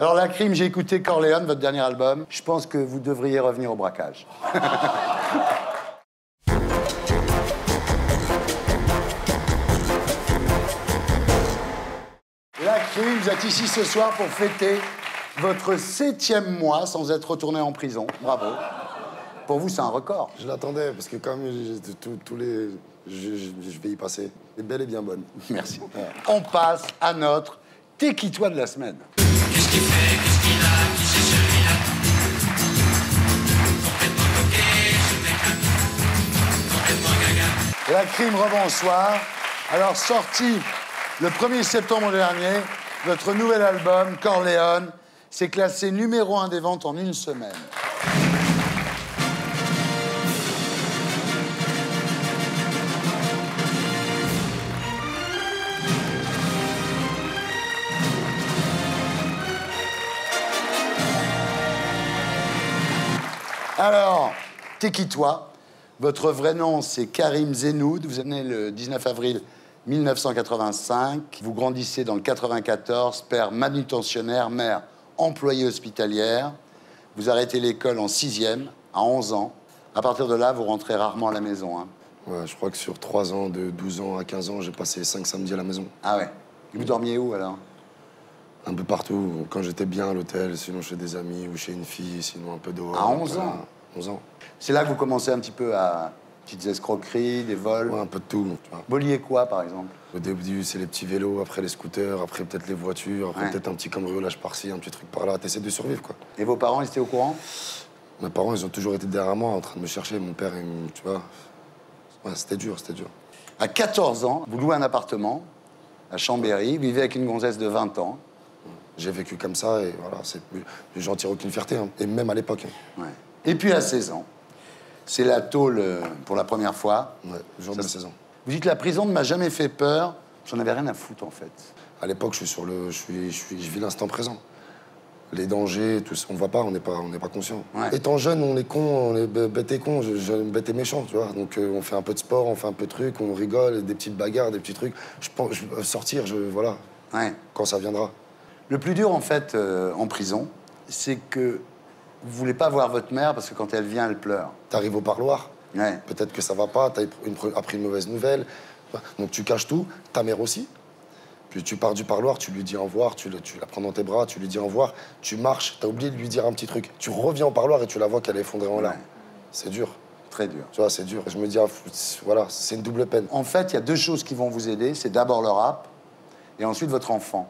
Alors, la crime, j'ai écouté Corleone, votre dernier album. Je pense que vous devriez revenir au braquage. La crime, vous êtes ici ce soir pour fêter votre 7e mois sans être retourné en prison. Bravo. Pour vous, c'est un record. Je l'attendais, parce que quand même, tous les... Je vais y passer. Elle est belle et bien bonne. Merci. On passe à notre T'es qui toi de la semaine. Qu'est-ce qu'il fait, qu'est-ce qu'il a, qui c'est celui-là? Complètement coquet, ce mec-là. Complètement gaga. La crime, rebonsoir. Alors, sorti le 1er septembre dernier, votre nouvel album, Corleone, s'est classé numéro 1 des ventes en une semaine. Alors, t'es qui toi? Votre vrai nom, c'est Karim Zenoud. Vous êtes né le 19 avril 1985. Vous grandissez dans le 94, père manutentionnaire, mère employée hospitalière. Vous arrêtez l'école en 6e, à 11 ans. À partir de là, vous rentrez rarement à la maison. Hein. Ouais, je crois que sur 3 ans, de 12 ans à 15 ans, j'ai passé 5 samedis à la maison. Ah ouais. Et vous dormiez où, alors? Un peu partout. Quand j'étais bien à l'hôtel, sinon chez des amis ou chez une fille, sinon un peu dehors. À 11 ans? 11 ans. C'est là que vous commencez un petit peu à... petites escroqueries, des vols. Ouais, un peu de tout. Tu vois. Voliez quoi, par exemple? Au début, c'est les petits vélos, après les scooters, après peut-être les voitures, après peut-être un petit cambriolage par-ci, un petit truc par-là. T'essaies de survivre, quoi. Et vos parents, ils étaient au courant? Mes parents, ils ont toujours été derrière moi, en train de me chercher. Mon père, tu vois... Ouais, c'était dur, c'était dur. À 14 ans, vous louez un appartement à Chambéry, vous vivez avec une gonzesse de 20 ans. J'ai vécu comme ça et voilà, j'en tire aucune fierté, hein. Et même à l'époque. Hein. Ouais. Et puis à 16 ans, c'est la tôle pour la première fois. Ouais, le jour de mes 16 ans. Vous dites la prison ne m'a jamais fait peur, j'en avais rien à foutre en fait. À l'époque, je vis l'instant présent. Les dangers, tout ça, on ne voit pas, on n'est pas conscient. Ouais. Étant jeune, on est con, on est bête et con, bête et méchant, tu vois. Donc on fait un peu de sport, on fait un peu de trucs, on rigole, des petites bagarres, des petits trucs. Je pense, sortir, voilà, Ouais. quand ça viendra. Le plus dur en fait en prison, c'est que vous voulez pas voir votre mère parce que quand elle vient, elle pleure. T'arrives au parloir, Ouais. peut-être que ça va pas, t'as appris une mauvaise nouvelle, donc tu caches tout, ta mère aussi. Puis tu pars du parloir, tu lui dis au revoir, tu la prends dans tes bras, tu lui dis au revoir, tu marches, t'as oublié de lui dire un petit truc. Tu reviens au parloir et tu la vois qu'elle est effondrée en larmes. Ouais. C'est dur. Très dur. Tu vois, c'est dur. Je me dis, ah, voilà, c'est une double peine. En fait, il y a deux choses qui vont vous aider. C'est d'abord le rap et ensuite votre enfant.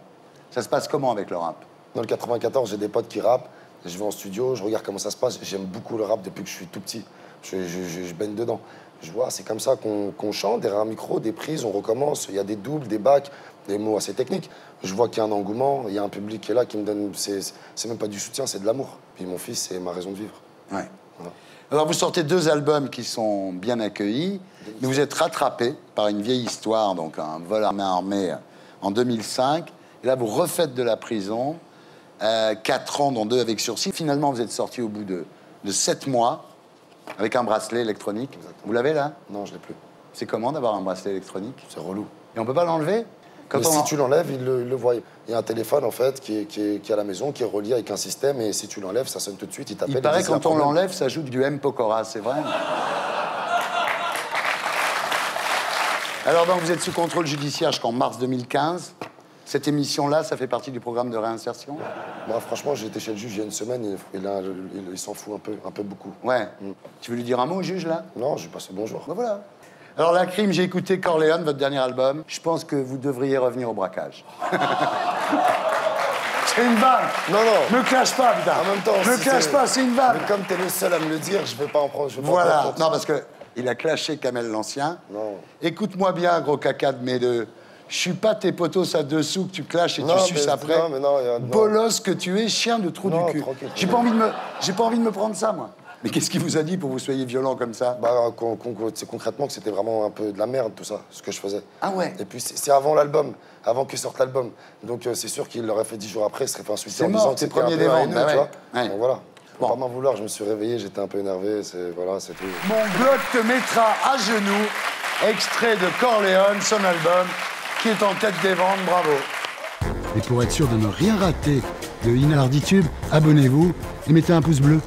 Ça se passe comment avec le rap? Dans le 94, j'ai des potes qui rappent. Je vais en studio, je regarde comment ça se passe. J'aime beaucoup le rap depuis que je suis tout petit. Je baigne dedans. Je vois, c'est comme ça qu'on chante, derrière un micro, des prises, on recommence. Il y a des doubles, des bacs, des mots assez techniques. Je vois qu'il y a un engouement, il y a un public qui est là, qui me donne... C'est même pas du soutien, c'est de l'amour. Puis mon fils, c'est ma raison de vivre. Ouais. Voilà. Alors, vous sortez 2 albums qui sont bien accueillis, mais vous êtes rattrapé par une vieille histoire, donc un vol armé en 2005. Et là, vous refaites de la prison, 4 ans, dont 2 avec sursis. Finalement, vous êtes sorti au bout de 7 mois, avec un bracelet électronique. Exactement. Vous l'avez, là? Non, je l'ai plus. C'est comment d'avoir un bracelet électronique? C'est relou. Et on peut pas l'enlever? Mais si tu l'enlèves, il le voit. Il y a un téléphone, en fait, qui est à la maison, qui est relié avec un système, et si tu l'enlèves, ça sonne tout de suite, il t'appelle. Il paraît que quand on l'enlève, ça joue du M. Pokora, c'est vrai? Alors, donc, vous êtes sous contrôle judiciaire jusqu'en mars 2015. Cette émission-là, ça fait partie du programme de réinsertion? Moi, franchement, j'ai été chez le juge il y a une semaine, il s'en fout un peu beaucoup. Ouais. Tu veux lui dire un mot au juge, là? Non, je lui passe le bonjour. Ben voilà. Alors, la crime, j'ai écouté Corleone, votre dernier album. Je pense que vous devriez revenir au braquage. C'est une vanne. Non, non. Me clash pas, putain. En même temps, me clash pas, c'est une vanne. Mais comme t'es le seul à me le dire, je vais pas en prendre. Voilà. Non, parce que il a clashé Kamel l'Ancien. Non. Écoute-moi bien, gros caca de mes deux. Je suis pas tes potos à dessous que tu clashes et Non, tu suces mais- après. non, mais non, non. Bolos que tu es, chien de trou Non, du cul. tranquille. J'ai pas envie de me prendre ça, moi. Mais qu'est-ce qu'il vous a dit pour que vous soyez violent comme ça? Bah, c'est concrètement que c'était vraiment un peu de la merde, tout ça, ce que je faisais. Ah ouais. Et puis, c'est avant l'album, avant que sorte l'album. Donc, c'est sûr qu'il l'aurait fait 10 jours après, il serait fait insulter C'est en mort, disant que c'est c'était un premier peu des ventes, haineux, bah tu ouais. vois. Ouais. Donc, voilà. Faut Bon. pas m'en vouloir, je me suis réveillé, j'étais un peu énervé, voilà, c'est tout. Mon bloc te mettra à genoux. Extrait de Corleone, son album, qui est en tête des ventes. Bravo. Et pour être sûr de ne rien rater de Inarditube, abonnez-vous et mettez un pouce bleu.